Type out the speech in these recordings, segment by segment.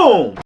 Boom!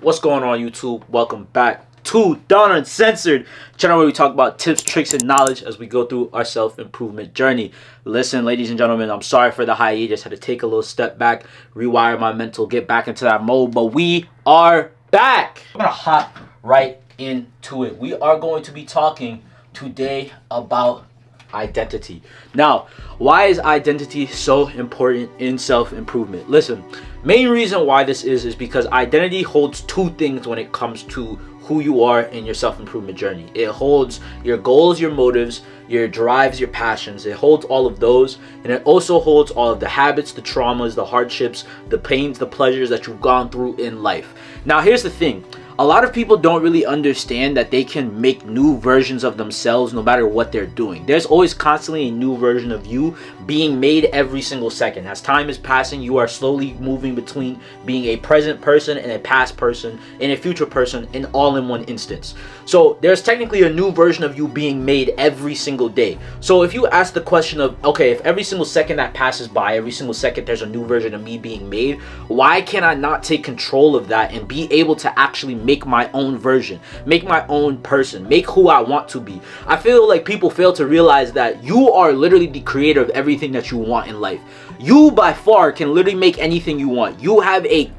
What's going on, YouTube? Welcome back to Don Uncensored, channel where we talk about tips, tricks, and knowledge as we go through our self-improvement journey. Listen, ladies and gentlemen, I'm sorry for the hiatus. Had to take a little step back, rewire my mental, get back into that mode, but we are back. I'm gonna hop right into it. We are going to be talking today about identity. Now, why is identity so important in self-improvement? Listen, main reason why this is because identity holds two things when it comes to who you are in your self-improvement journey. It holds your goals, your motives, your drives, your passions. It holds all of those, and it also holds all of the habits, the traumas, the hardships, the pains, the pleasures that you've gone through in life. Now, here's the thing. A lot of people don't really understand that they can make new versions of themselves no matter what they're doing. There's always constantly a new version of you being made every single second. As time is passing, you are slowly moving between being a present person and a past person and a future person, and all in one instance. So there's technically a new version of you being made every single day. So if you ask the question of, okay, if every single second that passes by, every single second there's a new version of me being made, why can I not take control of that and be able to actually make my own version, make my own person, make who I want to be? I feel like people fail to realize that you are literally the creator of everything that you want in life. You by far can literally make anything you want. You have a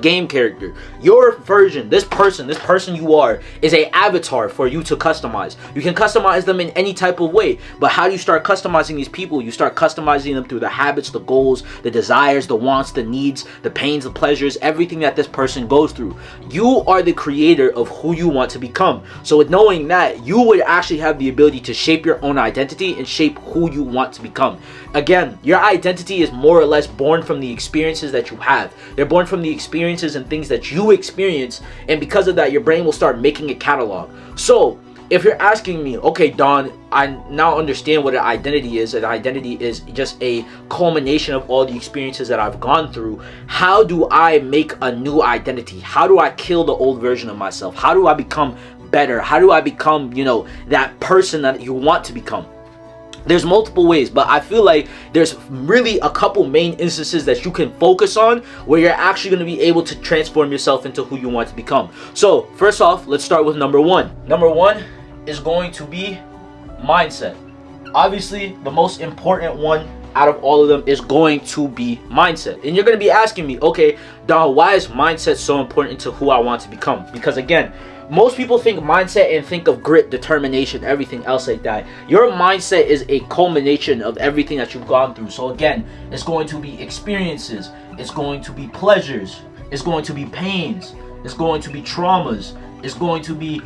game character. Your version, this person you are, is a avatar for you to customize. You can customize them in any type of way, but how do you start customizing these people? You start customizing them through the habits, the goals, the desires, the wants, the needs, the pains, the pleasures, everything that this person goes through. You are the creator of who you want to become. So with knowing that, you would actually have the ability to shape your own identity and shape who you want to become. Again, your identity is more or less born from the experiences that you have. They're born from the experiences and things that you experience, and because of that, your brain will start making a catalog. So if you're asking me, okay, Don, I now understand what an identity is. An identity is just a culmination of all the experiences that I've gone through. How do I make a new identity? How do I kill the old version of myself? How do I become better? How do I become, that person that you want to become? There's multiple ways, but I feel like there's really a couple main instances that you can focus on where you're actually going to be able to transform yourself into who you want to become. So first off, let's start with number one. Number one is going to be mindset. Obviously, the most important one out of all of them is going to be mindset. And you're going to be asking me, okay, Don, why is mindset so important to who I want to become? Because again, most people think mindset and think of grit, determination, everything else like that. Your mindset is a culmination of everything that you've gone through. So again, it's going to be experiences, it's going to be pleasures, it's going to be pains, it's going to be traumas, it's going to be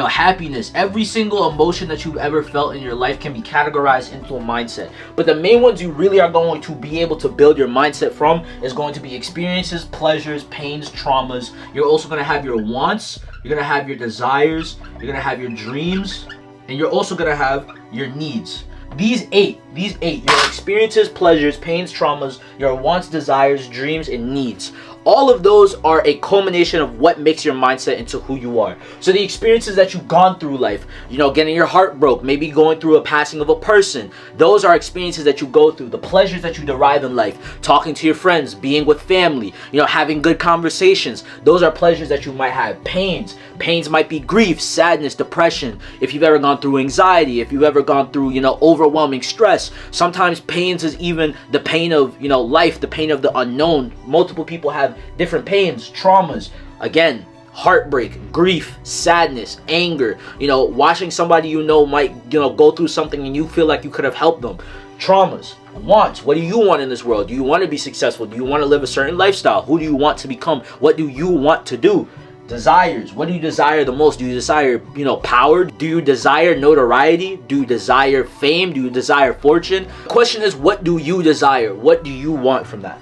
happiness. Every single emotion that you've ever felt in your life can be categorized into a mindset. But the main ones you really are going to be able to build your mindset from is going to be experiences, pleasures, pains, traumas. You're also going to have your wants, you're going to have your desires, you're going to have your dreams, and you're also going to have your needs. These eight, your experiences, pleasures, pains, traumas, your wants, desires, dreams, and needs. All of those are a culmination of what makes your mindset into who you are. So the experiences that you've gone through life, getting your heart broke, maybe going through a passing of a person, those are experiences that you go through. The pleasures that you derive in life, talking to your friends, being with family, having good conversations, those are pleasures that you might have. Pains might be grief, sadness, depression. If you've ever gone through anxiety, if you've ever gone through, overwhelming stress. Sometimes pains is even the pain of, life, the pain of the unknown. Multiple people have different pains, traumas. Again, heartbreak, grief, sadness, anger. Watching somebody might, go through something and you feel like you could have helped them. Traumas. Wants. What do you want in this world? Do you want to be successful? Do you want to live a certain lifestyle? Who do you want to become? What do you want to do? Desires. What do you desire the most? Do you desire, power? Do you desire notoriety? Do you desire fame? Do you desire fortune? The question is, what do you desire? What do you want from that?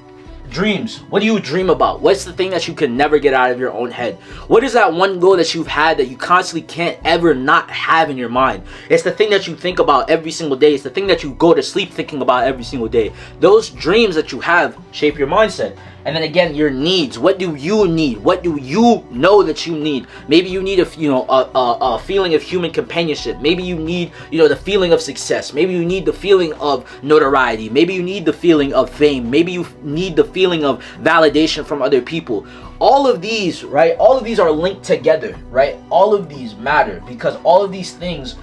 Dreams. What do you dream about? What's the thing that you can never get out of your own head? What is that one goal that you've had that you constantly can't ever not have in your mind? It's the thing that you think about every single day. It's the thing that you go to sleep thinking about every single day. Those dreams that you have shape your mindset. And then again, your needs. What do you need? What do you know that you need? Maybe you need a feeling of human companionship. Maybe you need, the feeling of success. Maybe you need the feeling of notoriety. Maybe you need the feeling of fame. Maybe you need the feeling of validation from other people. All of these, right? All of these are linked together, right? All of these matter because all of these things,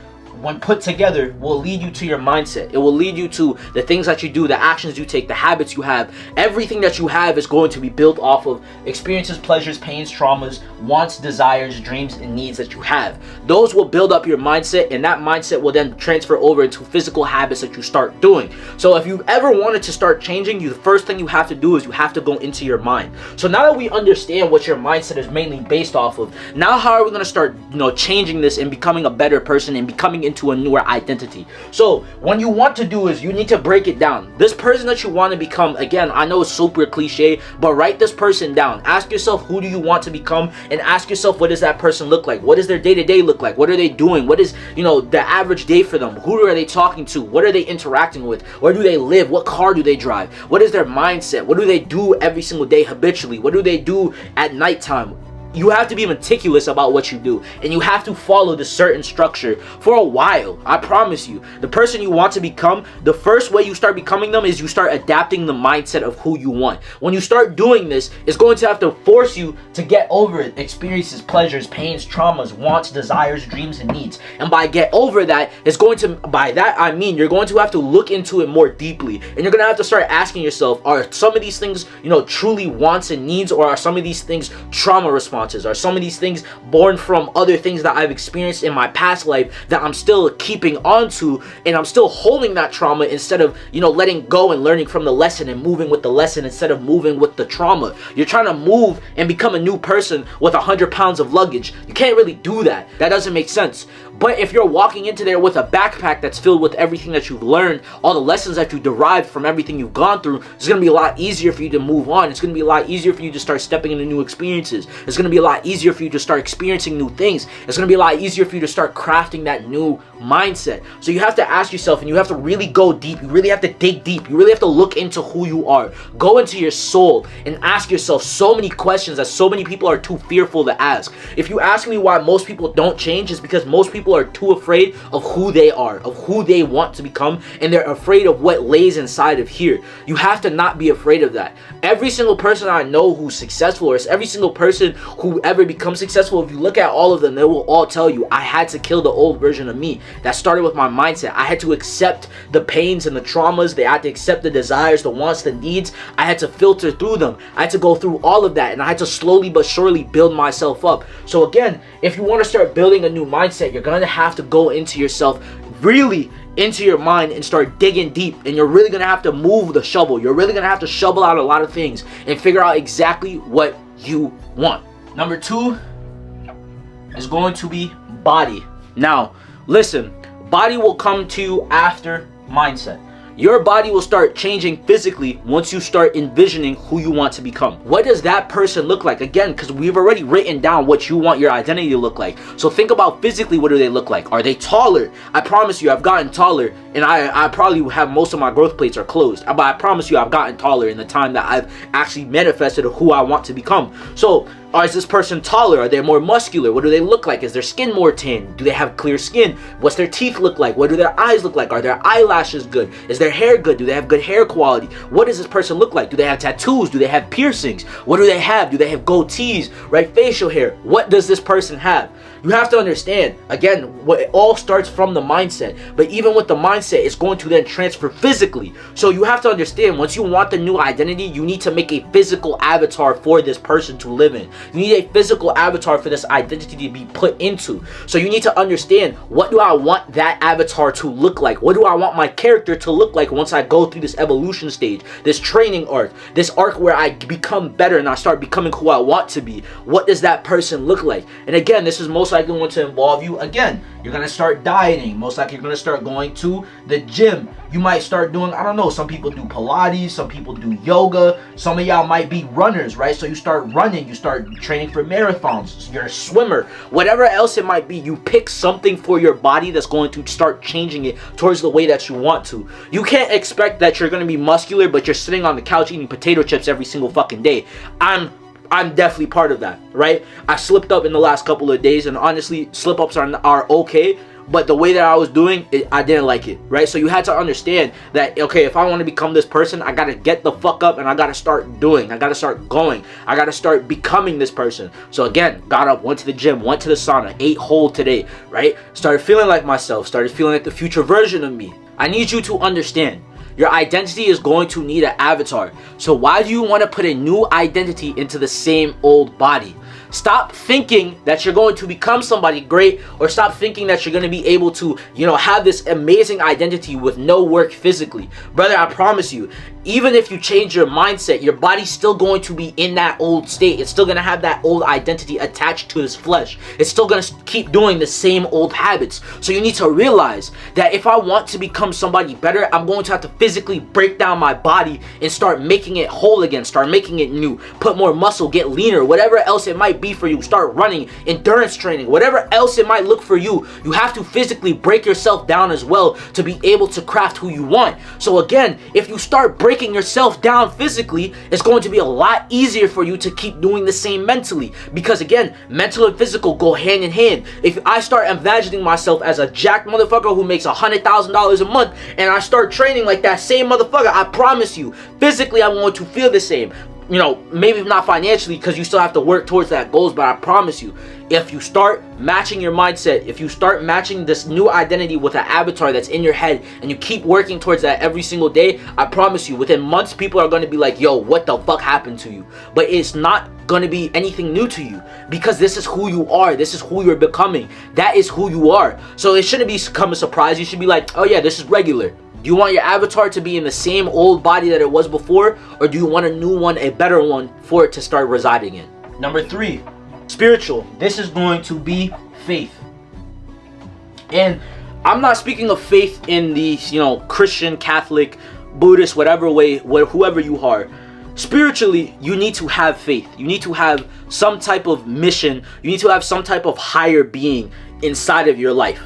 when put together, will lead you to your mindset. It will lead you to the things that you do, the actions you take, the habits you have. Everything that you have is going to be built off of experiences, pleasures, pains, traumas, wants, desires, dreams, and needs that you have. Those will build up your mindset, and that mindset will then transfer over into physical habits that you start doing. So if you ever wanted to start changing, the first thing you have to do is you have to go into your mind. So now that we understand what your mindset is mainly based off of, now how are we going to start, changing this and becoming a better person and becoming into a newer identity? So what you want to do is you need to break it down. This person that you want to become, again, I know it's super cliche, but write this person down. Ask yourself, who do you want to become? And ask yourself, what does that person look like? What does their day-to-day look like? What are they doing? What is, the average day for them? Who are they talking to? What are they interacting with? Where do they live? What car do they drive? What is their mindset? What do they do every single day habitually? What do they do at nighttime? You have to be meticulous about what you do, and you have to follow the certain structure for a while. I promise you, the person you want to become, the first way you start becoming them is you start adapting the mindset of who you want. When you start doing this, it's going to have to force you to get over it. Experiences, pleasures, pains, traumas, wants, desires, dreams, and needs. And by get over that, by that I mean you're going to have to look into it more deeply, and you're going to have to start asking yourself, are some of these things, truly wants and needs, or are some of these things trauma responses? Are some of these things born from other things that I've experienced in my past life that I'm still keeping on to, and I'm still holding that trauma instead of, letting go and learning from the lesson and moving with the lesson instead of moving with the trauma? You're trying to move and become a new person with 100 pounds of luggage. You can't really do that. That doesn't make sense. But if you're walking into there with a backpack that's filled with everything that you've learned, all the lessons that you derived from everything you've gone through, it's going to be a lot easier for you to move on. It's going to be a lot easier for you to start stepping into new experiences. It's going to be a lot easier for you to start experiencing new things. It's going to be a lot easier for you to start crafting that new mindset. So you have to ask yourself, and you have to really go deep. You really have to dig deep. You really have to look into who you are. Go into your soul and ask yourself so many questions that so many people are too fearful to ask. If you ask me why most people don't change, it's because most people are too afraid of who they are, of who they want to become, and they're afraid of what lays inside of here. You have to not be afraid of that. Every single person I know who's successful, or every single person who ever becomes successful, if you look at all of them, they will all tell you, I had to kill the old version of me. That started with my mindset. I had to accept the pains and the traumas. I had to accept the desires, the wants, the needs. I had to filter through them. I had to go through all of that, and I had to slowly but surely build myself up. So again, if you want to start building a new mindset, you're going to have to go into yourself, really into your mind, and start digging deep. And you're really going to have to move the shovel. You're really going to have to shovel out a lot of things and figure out exactly what you want. Number 2 is going to be body. Now, listen, body will come to you after mindset. Your body will start changing physically once you start envisioning who you want to become. What does that person look like? Again, because we've already written down what you want your identity to look like. So think about physically, what do they look like? Are they taller? I promise you, I've gotten taller, and I probably have most of my growth plates are closed. But I promise you, I've gotten taller in the time that I've actually manifested who I want to become. So, is this person taller? Are they more muscular? What do they look like? Is their skin more tan? Do they have clear skin? What's their teeth look like? What do their eyes look like? Are their eyelashes good? Is their hair good? Do they have good hair quality? What does this person look like? Do they have tattoos? Do they have piercings? What do they have? Do they have goatees, right? Facial hair? What does this person have? You have to understand, again, it all starts from the mindset. But even with the mindset, it's going to then transfer physically. So you have to understand, once you want the new identity, you need to make a physical avatar for this person to live in. You need a physical avatar for this identity to be put into. So you need to understand, what do I want that avatar to look like? What do I want my character to look like once I go through this evolution stage, this training arc, this arc where I become better and I start becoming who I want to be? What does that person look like? And again, this is most likely going to involve you. Again, you're going to start dieting. Most likely you're going to start going to The gym, you might start doing, I don't know, some people do Pilates, some people do yoga, some of y'all might be runners, right? So you start running, you start training for marathons, you're a swimmer, whatever else it might be. You pick something for your body that's going to start changing it towards the way that you want to. You can't expect that you're going to be muscular, but you're sitting on the couch eating potato chips every single fucking day. I'm definitely part of that, right? I slipped up in the last couple of days, and honestly, slip-ups are okay, but the way that I was doing it, I didn't like it, right? So you had to understand that, okay, if I want to become this person, I got to get the fuck up and I got to start doing. I got to start going. I got to start becoming this person. So again, got up, went to the gym, went to the sauna, ate whole today, right? Started feeling like myself, started feeling like the future version of me. I need you to understand, your identity is going to need an avatar. So why do you want to put a new identity into the same old body? Stop thinking that you're going to become somebody great, or stop thinking that you're going to be able to, have this amazing identity with no work physically. Brother, I promise you, even if you change your mindset, your body's still going to be in that old state. It's still going to have that old identity attached to this flesh. It's still going to keep doing the same old habits. So you need to realize that if I want to become somebody better, I'm going to have to physically break down my body and start making it whole again, start making it new, put more muscle, get leaner, whatever else it might be for you. Start running, endurance training, whatever else it might look for you. You have to physically break yourself down as well to be able to craft who you want. So again, if you start breaking yourself down physically, it's going to be a lot easier for you to keep doing the same mentally, because again, mental and physical go hand in hand. If I start imagining myself as a jacked motherfucker who makes $100,000 a month, and I start training like that same motherfucker, I promise you, physically I'm going to feel the same. Maybe not financially, because you still have to work towards that goals, but I promise you, if you start matching your mindset, if you start matching this new identity with an avatar that's in your head, and you keep working towards that every single day, I promise you, within months, people are going to be like, yo, what the fuck happened to you? But it's not going to be anything new to you, because this is who you are. This is who you're becoming. That is who you are. So it shouldn't become a surprise. You should be like, oh yeah, this is regular. Do you want your avatar to be in the same old body that it was before, or do you want a new one, a better one, for it to start residing in? Number 3, spiritual. This is going to be faith. And I'm not speaking of faith in the, Christian, Catholic, Buddhist, whatever way, whoever you are. Spiritually, you need to have faith. You need to have some type of mission. You need to have some type of higher being inside of your life.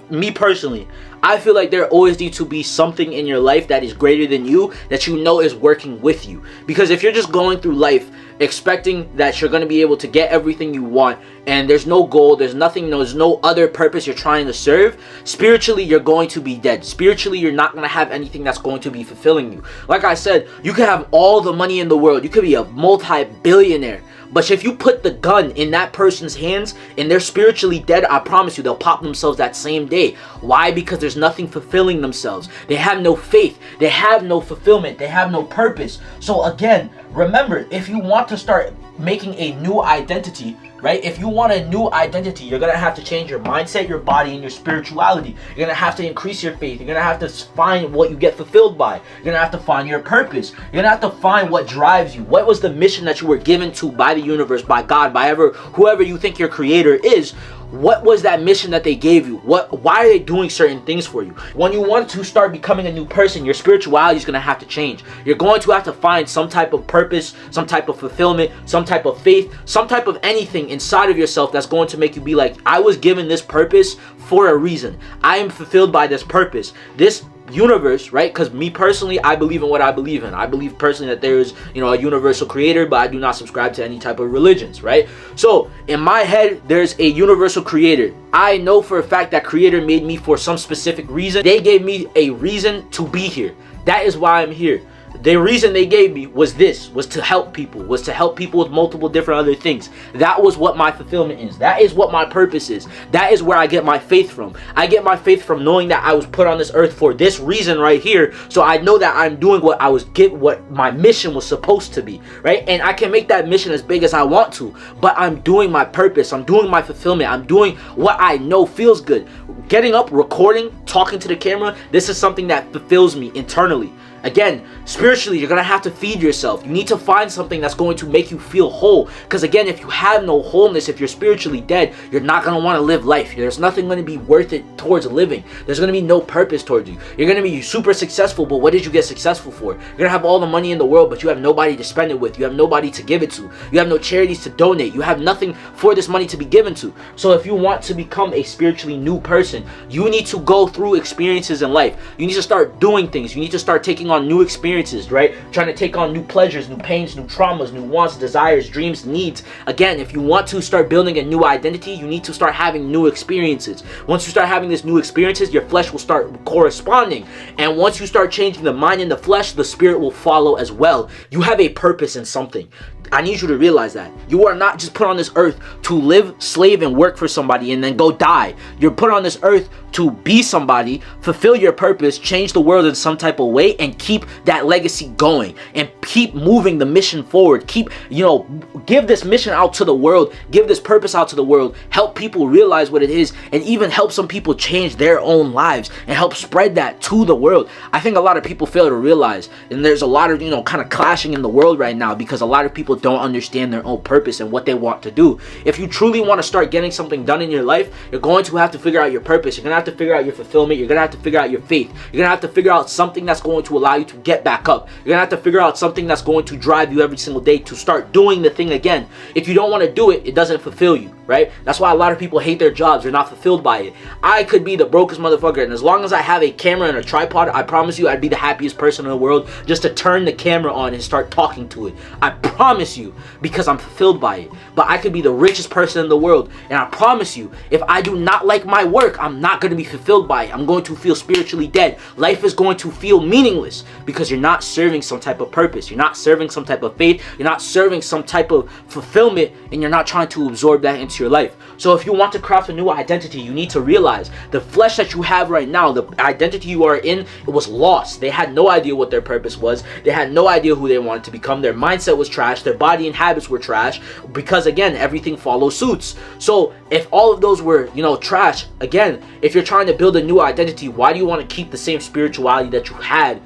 Me personally, I feel like there always needs to be something in your life that is greater than you, that you know is working with you. Because if you're just going through life expecting that you're going to be able to get everything you want, and there's no goal, there's no other purpose you're trying to serve, spiritually you're going to be dead. Spiritually, you're not going to have anything that's going to be fulfilling you. Like I said, you could have all the money in the world, you could be a multi-billionaire, but if you put the gun in that person's hands and they're spiritually dead, I promise you, they'll pop themselves that same day. Why? Because there's nothing fulfilling themselves. They have no faith. They have no fulfillment. They have no purpose. So again, remember, if you want to start making a new identity, right? If you want a new identity, you're going to have to change your mindset, your body, and your spirituality. You're going to have to increase your faith. You're going to have to find what you get fulfilled by. You're going to have to find your purpose. You're going to have to find what drives you. What was the mission that you were given to by the universe, by God, by whoever you think your creator is? What was that mission that they gave you? Why are they doing certain things for you? When you want to start becoming a new person, your spirituality is going to have to change. You're going to have to find some type of purpose, some type of fulfillment, some type of faith, some type of anything inside of yourself that's going to make you be like, I was given this purpose for a reason. I am fulfilled by this purpose. This universe, right? Because me personally, I believe in what I believe in. I believe personally that there is, a universal creator, but I do not subscribe to any type of religions, right? So in my head, there's a universal creator. I know for a fact that creator made me for some specific reason. They gave me a reason to be here. That is why I'm here. The reason they gave me was to help people, with multiple different other things. That was what my fulfillment is. That is what my purpose is. That is where I get my faith from. I get my faith from knowing that I was put on this earth for this reason right here. So I know that I'm doing what my mission was supposed to be, right? And I can make that mission as big as I want to, but I'm doing my purpose. I'm doing my fulfillment. I'm doing what I know feels good. Getting up, recording, talking to the camera, this is something that fulfills me internally. Again, spiritually, you're going to have to feed yourself. You need to find something that's going to make you feel whole. Because again, if you have no wholeness, if you're spiritually dead, you're not going to want to live life. There's nothing going to be worth it towards living. There's going to be no purpose towards you. You're going to be super successful, but what did you get successful for? You're going to have all the money in the world, but you have nobody to spend it with. You have nobody to give it to. You have no charities to donate. You have nothing for this money to be given to. So if you want to become a spiritually new person, you need to go through experiences in life. You need to start doing things. You need to start taking on new experiences, right? Trying to take on new pleasures, new pains, new traumas, new wants, desires, dreams, needs. Again, if you want to start building a new identity, you need to start having new experiences. Once you start having these new experiences, your flesh will start corresponding. And once you start changing the mind and the flesh, the spirit will follow as well. You have a purpose in something. I need you to realize that. You are not just put on this earth to live, slave, and work for somebody and then go die. You're put on this earth to be somebody, fulfill your purpose, change the world in some type of way, and keep that legacy going. And keep moving the mission forward. Keep, give this mission out to the world. Give this purpose out to the world. Help people realize what it is. And even help some people change their own lives. And help spread that to the world. I think a lot of people fail to realize. And there's a lot of, kind of clashing in the world right now. Because a lot of people don't understand their own purpose and what they want to do. If you truly want to start getting something done in your life, you're going to have to figure out your purpose. You're going to have to figure out your fulfillment. You're going to have to figure out your faith. You're going to have to figure out something that's going to allow you to get back up. You're going to have to figure out something that's going to drive you every single day to start doing the thing again. If you don't want to do it, it doesn't fulfill you, right? That's why a lot of people hate their jobs. They're not fulfilled by it. I could be the brokest motherfucker, and as long as I have a camera and a tripod, I promise you I'd be the happiest person in the world just to turn the camera on and start talking to it. I promise you, because I'm fulfilled by it. But I could be the richest person in the world, and I promise you, if I do not like my work, I'm not going to be fulfilled by it. I'm going to feel spiritually dead. Life is going to feel meaningless because you're not serving some type of purpose. You're not serving some type of faith. You're not serving some type of fulfillment, and you're not trying to absorb that into your life. So if you want to craft a new identity, you need to realize the flesh that you have right now, the identity you are in, it was lost. They had no idea what their purpose was. They had no idea who they wanted to become. Their mindset was trash. Their body and habits were trash because, again, everything follows suits. So if all of those were, trash, again, if you're trying to build a new identity, why do you want to keep the same spirituality that you had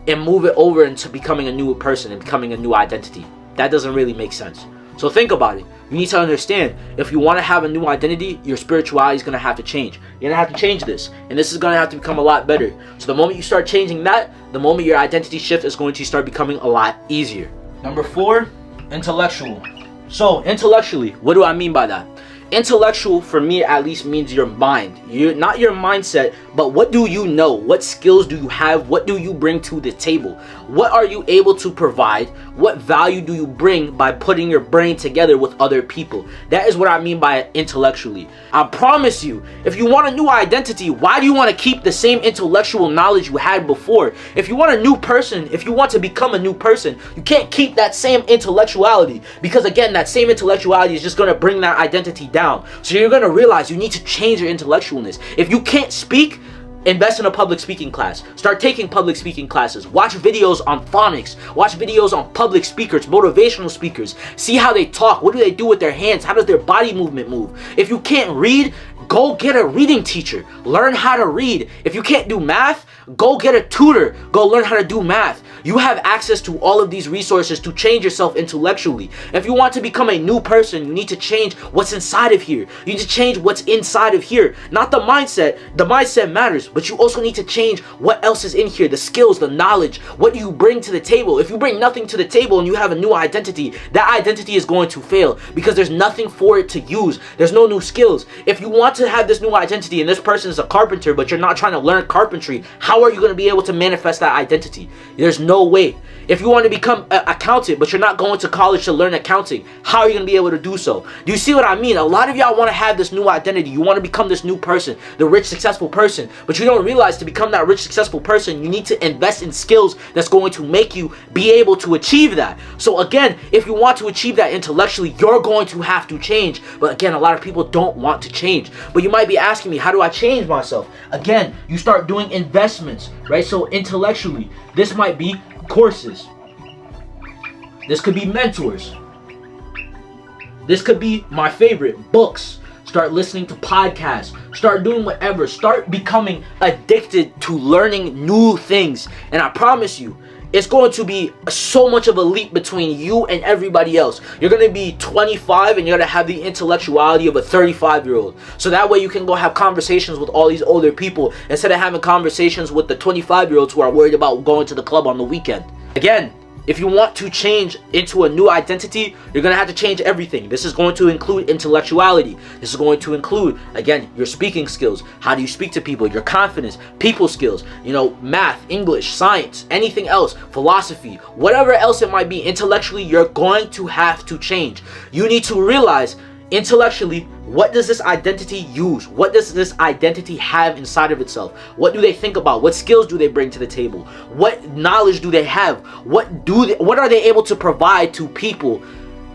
and move it over into becoming a new person and becoming a new identity? That doesn't really make sense. So think about it. You need to understand, if you want to have a new identity, your spirituality is going to have to change. You're going to have to change this. And this is going to have to become a lot better. So the moment you start changing that, the moment your identity shift is going to start becoming a lot easier. Number 4, intellectual. So intellectually, what do I mean by that? Intellectual, for me at least, means your mind. Not your mindset, but what do you know? What skills do you have? What do you bring to the table? What are you able to provide? What value do you bring by putting your brain together with other people? That is what I mean by intellectually. I promise you, if you want a new identity, why do you want to keep the same intellectual knowledge you had before? If you want a new person, if you want to become a new person, you can't keep that same intellectuality, because again, that same intellectuality is just going to bring that identity down. So you're going to realize you need to change your intellectualness. If you can't speak, invest in a public speaking class. Start taking public speaking classes. Watch videos on phonics. Watch videos on public speakers, motivational speakers. See how they talk. What do they do with their hands? How does their body movement move? If you can't read, go get a reading teacher. Learn how to read. If you can't do math, go get a tutor. Go learn how to do math. You have access to all of these resources to change yourself intellectually. If you want to become a new person, you need to change what's inside of here. You need to change what's inside of here. Not the mindset. The mindset matters, but you also need to change what else is in here. The skills, the knowledge. What do you bring to the table? If you bring nothing to the table and you have a new identity, that identity is going to fail because there's nothing for it to use. There's no new skills. If you want to have this new identity and this person is a carpenter, but you're not trying to learn carpentry, how are you going to be able to manifest that identity? There's no way. If you want to become an accountant, but you're not going to college to learn accounting, how are you going to be able to do so? Do you see what I mean? A lot of y'all want to have this new identity. You want to become this new person, the rich, successful person, but you don't realize to become that rich, successful person, you need to invest in skills that's going to make you be able to achieve that. So again, if you want to achieve that intellectually, you're going to have to change. But again, a lot of people don't want to change. But you might be asking me, how do I change myself? Again, you start doing investments, right? So intellectually, this might be courses. This could be mentors. This could be my favorite, books. Start listening to podcasts. Start doing whatever. Start becoming addicted to learning new things. And I promise you, it's going to be so much of a leap between you and everybody else. You're going to be 25 and you're going to have the intellectuality of a 35-year-old. So that way you can go have conversations with all these older people instead of having conversations with the 25-year-olds who are worried about going to the club on the weekend. Again, if you want to change into a new identity, you're going to have to change everything. This is going to include intellectuality. This is going to include, again, your speaking skills. How do you speak to people? Your confidence, people skills, math, English, science, anything else, philosophy, whatever else it might be. Intellectually, you're going to have to change. You need to realize intellectually, what does this identity use? What does this identity have inside of itself? What do they think about? What skills do they bring to the table? What knowledge do they have? What are they able to provide to people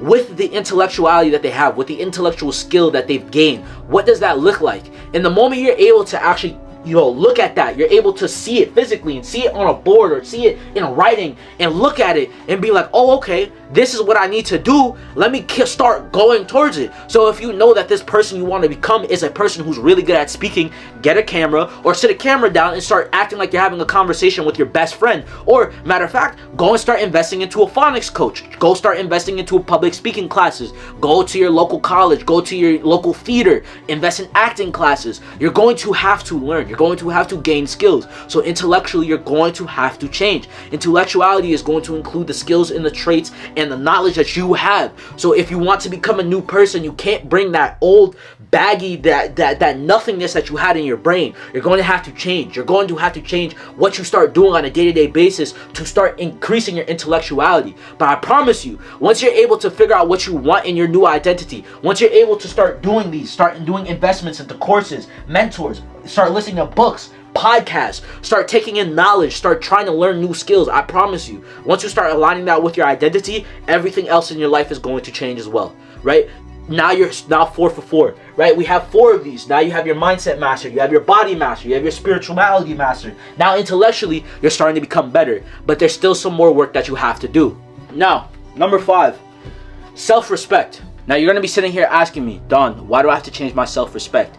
with the intellectuality that they have, with the intellectual skill that they've gained? What does that look like? And the moment you're able to actually look at that, you're able to see it physically and see it on a board or see it in writing and look at it and be like, oh, okay, this is what I need to do. Let me start going towards it. So if you know that this person you want to become is a person who's really good at speaking, get a camera or sit a camera down and start acting like you're having a conversation with your best friend. Or matter of fact, go and start investing into a phonics coach. Go start investing into public speaking classes. Go to your local college. Go to your local theater. Invest in acting classes. You're going to have to learn. You're going to have to gain skills. So intellectually, you're going to have to change. Intellectuality is going to include the skills and the traits and the knowledge that you have. So if you want to become a new person, you can't bring that old baggy, that nothingness that you had in your brain. You're going to have to change. You're going to have to change what you start doing on a day-to-day basis to start increasing your intellectuality. But I promise you, once you're able to figure out what you want in your new identity, once you're able to start doing investments into courses, mentors, start listening to books, podcasts, start taking in knowledge, start trying to learn new skills, I promise you, once you start aligning that with your identity, everything else in your life is going to change as well, right? Now you're 4 for 4, right? We have 4 of these. Now you have your mindset mastered, you have your body mastered, you have your spirituality mastered. Now intellectually, you're starting to become better, but there's still some more work that you have to do. Now, number 5, self-respect. Now you're going to be sitting here asking me, Don, why do I have to change my self-respect?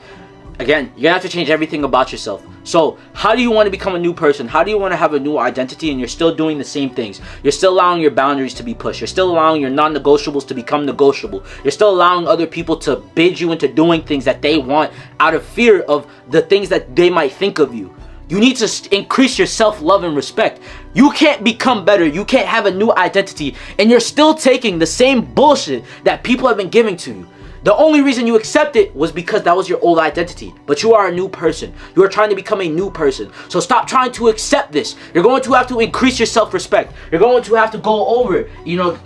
Again, you're going to have to change everything about yourself. So, how do you want to become a new person? How do you want to have a new identity and you're still doing the same things? You're still allowing your boundaries to be pushed. You're still allowing your non-negotiables to become negotiable. You're still allowing other people to bid you into doing things that they want out of fear of the things that they might think of you. You need to increase your self-love and respect. You can't become better. You can't have a new identity and you're still taking the same bullshit that people have been giving to you. The only reason you accept it was because that was your old identity. But you are a new person. You are trying to become a new person. So stop trying to accept this. You're going to have to increase your self-respect. You're going to have to go over,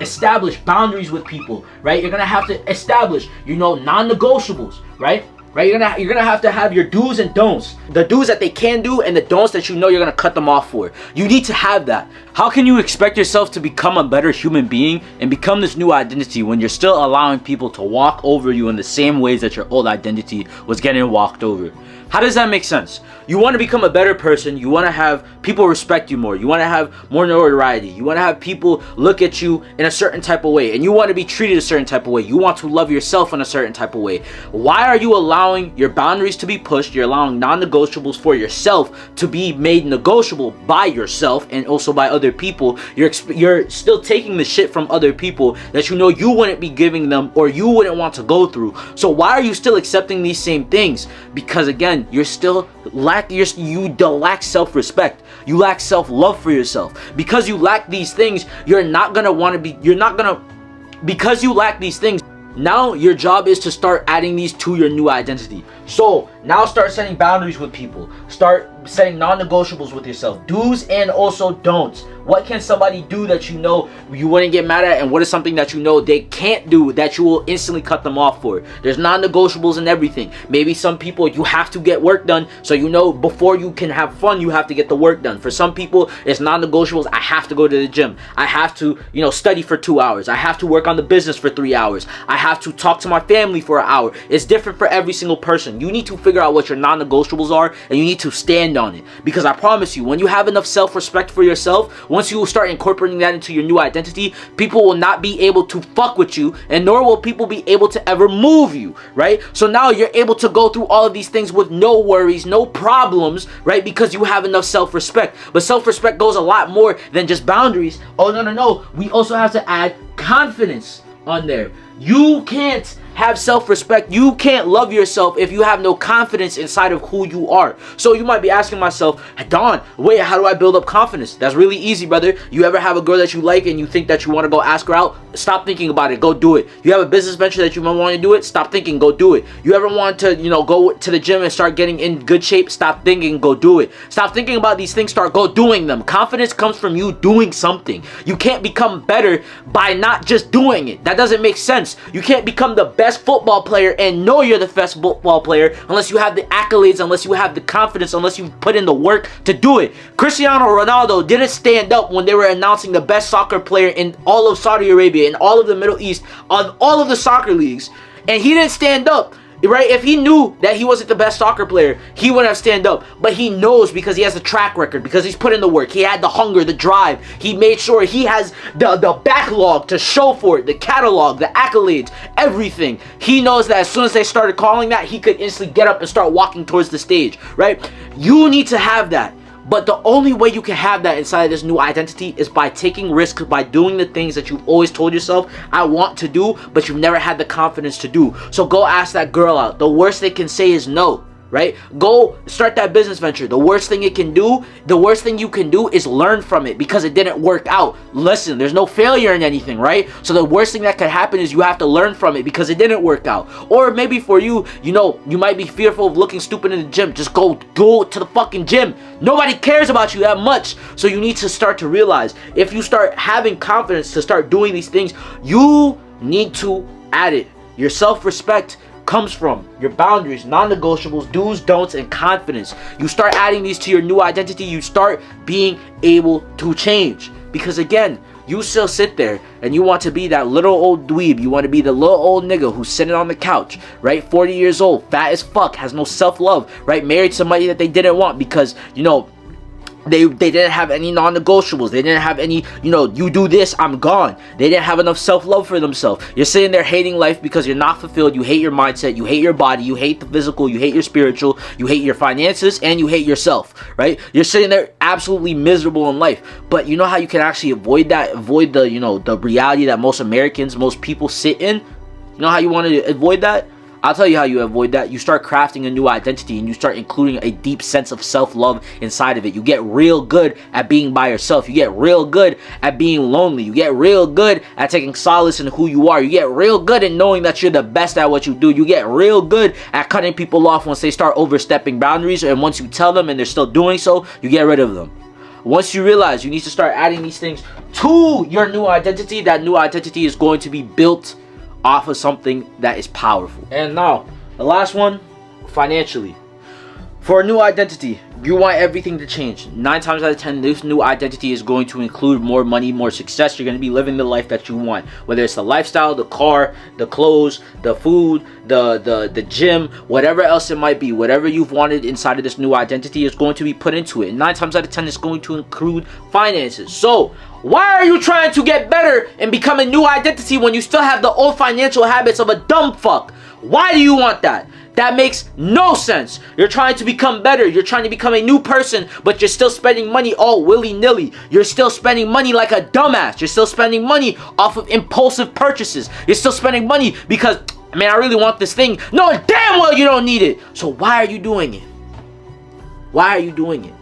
establish boundaries with people, right? You're going to have to establish, non-negotiables, right? Right, you're gonna have to have your do's and don'ts. The do's that they can do and the don'ts that you're gonna cut them off for. You need to have that. How can you expect yourself to become a better human being and become this new identity when you're still allowing people to walk over you in the same ways that your old identity was getting walked over? How does that make sense? You want to become a better person. You want to have people respect you more. You want to have more notoriety. You want to have people look at you in a certain type of way. And you want to be treated a certain type of way. You want to love yourself in a certain type of way. Why are you allowing your boundaries to be pushed? You're allowing non-negotiables for yourself to be made negotiable by yourself and also by other people. You're still taking the shit from other people that you wouldn't be giving them or you wouldn't want to go through. So why are you still accepting these same things? Because again, you lack self-respect. You lack self-love for yourself. Because you lack these things, because you lack these things, now your job is to start adding these to your new identity. So now start setting boundaries with people. Start setting non-negotiables with yourself. Do's and also don'ts. What can somebody do that you wouldn't get mad at, and what is something that they can't do that you will instantly cut them off for? There's non-negotiables in everything. Maybe some people you have to get work done, so before you can have fun, you have to get the work done. For some people, it's non-negotiables. I have to go to the gym. I have to, study for 2 hours. I have to work on the business for 3 hours. I have to talk to my family for an hour. It's different for every single person. You need to figure out what your non-negotiables are, and you need to stand on it. Because I promise you, when you have enough self-respect for yourself, once you start incorporating that into your new identity, people will not be able to fuck with you, and nor will people be able to ever move you, right? So now you're able to go through all of these things with no worries, no problems, right? Because you have enough self-respect. But self-respect goes a lot more than just boundaries. Oh, no. We also have to add confidence on there. You can't have self-respect, you can't love yourself if you have no confidence inside of who you are. So you might be asking myself, Don, wait, how do I build up confidence? That's really easy, brother. You ever have a girl that you like and you think that you want to go ask her out? Stop thinking about it, go do it. You have a business venture that you might want to do it? Stop thinking, go do it. You ever want to, go to the gym and start getting in good shape? Stop thinking, go do it. Stop thinking about these things, start go doing them. Confidence comes from you doing something. You can't become better by not just doing it. That doesn't make sense. You can't become the best football player and know you're the best football player unless you have the accolades, unless you have the confidence, unless you put in the work to do it. Cristiano Ronaldo didn't stand up when they were announcing the best soccer player in all of Saudi Arabia, in all of the Middle East, on all of the soccer leagues, and he didn't stand up. Right? If he knew that he wasn't the best soccer player, he wouldn't have stand up. But he knows because he has a track record, because he's put in the work. He had the hunger, the drive. He made sure he has the backlog to show for it, the catalog, the accolades, everything. He knows that as soon as they started calling that, he could instantly get up and start walking towards the stage, right? You need to have that. But the only way you can have that inside of this new identity is by taking risks, by doing the things that you've always told yourself, I want to do, but you've never had the confidence to do. So go ask that girl out. The worst they can say is no. Right? Go start that business venture. The worst thing you can do is learn from it because it didn't work out. Listen, there's no failure in anything, right? So the worst thing that could happen is you have to learn from it because it didn't work out. Or maybe for you, you might be fearful of looking stupid in the gym. Just go to the fucking gym. Nobody cares about you that much. So you need to start to realize, if you start having confidence to start doing these things, you need to add it. Your self-respect comes from your boundaries, non-negotiables, do's, don'ts, and confidence. You start adding these to your new identity, you start being able to change. Because again, you still sit there and you want to be that little old dweeb. You want to be the little old nigga who's sitting on the couch, right? 40 years old, fat as fuck, has no self-love, right? Married somebody that they didn't want because, they didn't have any non-negotiables. They didn't have any, you do this, I'm gone. They didn't have enough self-love for themselves. You're sitting there hating life because you're not fulfilled. You hate your mindset. You hate your body. You hate the physical. You hate your spiritual. You hate your finances. And you hate yourself, right? You're sitting there absolutely miserable in life. But you know how you can actually avoid that? Avoid the, the reality that most Americans, most people sit in? You know how you want to avoid that? I'll tell you how you avoid that. You start crafting a new identity and you start including a deep sense of self-love inside of it. You get real good at being by yourself. You get real good at being lonely. You get real good at taking solace in who you are. You get real good at knowing that you're the best at what you do. You get real good at cutting people off once they start overstepping boundaries, and once you tell them and they're still doing so, you get rid of them. Once you realize you need to start adding these things to your new identity, that new identity is going to be built off of something that is powerful. And now, the last one, financially. For a new identity, you want everything to change. 9 times out of 10, this new identity is going to include more money, more success. You're going to be living the life that you want. Whether it's the lifestyle, the car, the clothes, the food, the gym, whatever else it might be. Whatever you've wanted inside of this new identity is going to be put into it. And 9 times out of 10, it's going to include finances. So, why are you trying to get better and become a new identity when you still have the old financial habits of a dumb fuck? Why do you want that? That makes no sense. You're trying to become better. You're trying to become a new person, but you're still spending money all willy-nilly. You're still spending money like a dumbass. You're still spending money off of impulsive purchases. You're still spending money because, man, I really want this thing. No, damn well you don't need it. So why are you doing it? Why are you doing it?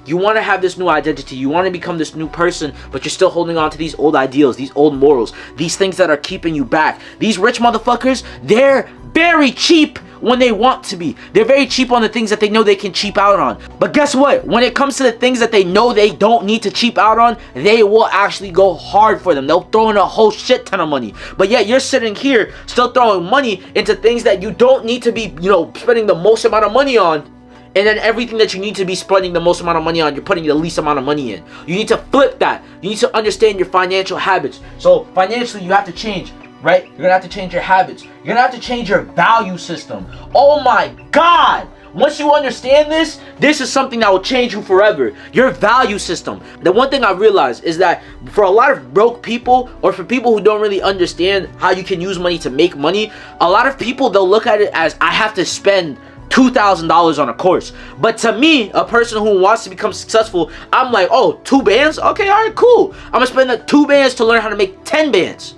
You want to have this new identity. You want to become this new person, but you're still holding on to these old ideals, these old morals, these things that are keeping you back. These rich motherfuckers, they're very cheap when they want to be. They're very cheap on the things that they know they can cheap out on. But guess what? When it comes to the things that they know they don't need to cheap out on, they will actually go hard for them. They'll throw in a whole shit ton of money. But yet you're sitting here still throwing money into things that you don't need to be, spending the most amount of money on. And then everything that you need to be spending the most amount of money on, you're putting the least amount of money in. You need to flip that. You need to understand your financial habits. So financially, you have to change. right? You're gonna have to change your habits. You're gonna have to change your value system. Oh my God! Once you understand this, this is something that will change you forever. Your value system. The one thing I realized is that for a lot of broke people, or for people who don't really understand how you can use money to make money, a lot of people, they'll look at it as, I have to spend $2,000 on a course. But to me, a person who wants to become successful, I'm like, oh, 2 bands? Okay, all right, cool. I'm gonna spend the 2 bands to learn how to make 10 bands.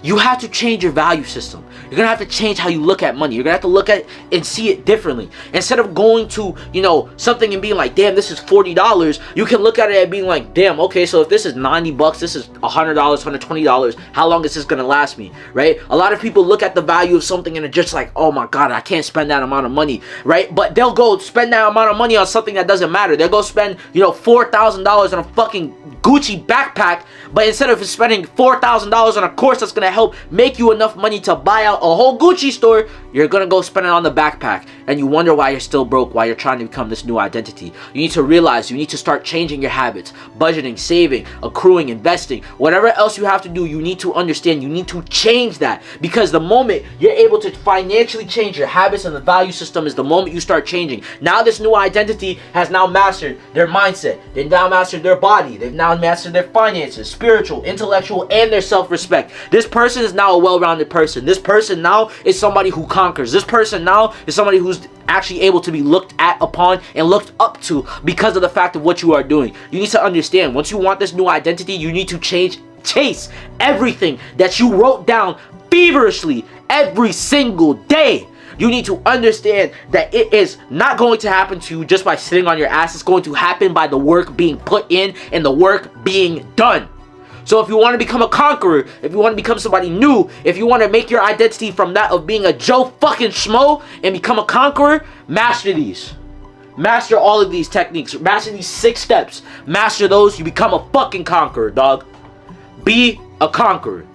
You have to change your value system. You're gonna have to change how you look at money. You're gonna have to look at it and see it differently. Instead of going to, something and being like, damn, this is $40, you can look at it and being like, damn, okay, so if this is $90, this is $100, $120, how long is this gonna last me, right? A lot of people look at the value of something and are just like, oh my God, I can't spend that amount of money, right? But they'll go spend that amount of money on something that doesn't matter. They'll go spend, $4,000 on a fucking Gucci backpack, but instead of spending $4,000 on a course that's gonna help make you enough money to buy out a whole Gucci store, you're gonna go spend it on the backpack, and you wonder why you're still broke, why you're trying to become this new identity. You need to realize you need to start changing your habits, budgeting, saving, accruing, investing, whatever else you have to do. You need to understand, you need to change that, because the moment you're able to financially change your habits and the value system is the moment you start changing. Now this new identity has now mastered their mindset, they've now mastered their body, they've now mastered their finances, spiritual, intellectual, and their self-respect. This person is now a well-rounded person. This person now is somebody who conquers. This person now is somebody who's actually able to be looked at upon and looked up to because of the fact of what you are doing. You need to understand, once you want this new identity, you need to chase everything that you wrote down feverishly every single day. You need to understand that it is not going to happen to you just by sitting on your ass. It's going to happen by the work being put in and the work being done. So if you want to become a conqueror, if you want to become somebody new, if you want to make your identity from that of being a Joe fucking Schmo and become a conqueror, master these. Master all of these techniques. Master these 6 steps. Master those, you become a fucking conqueror, dog. Be a conqueror.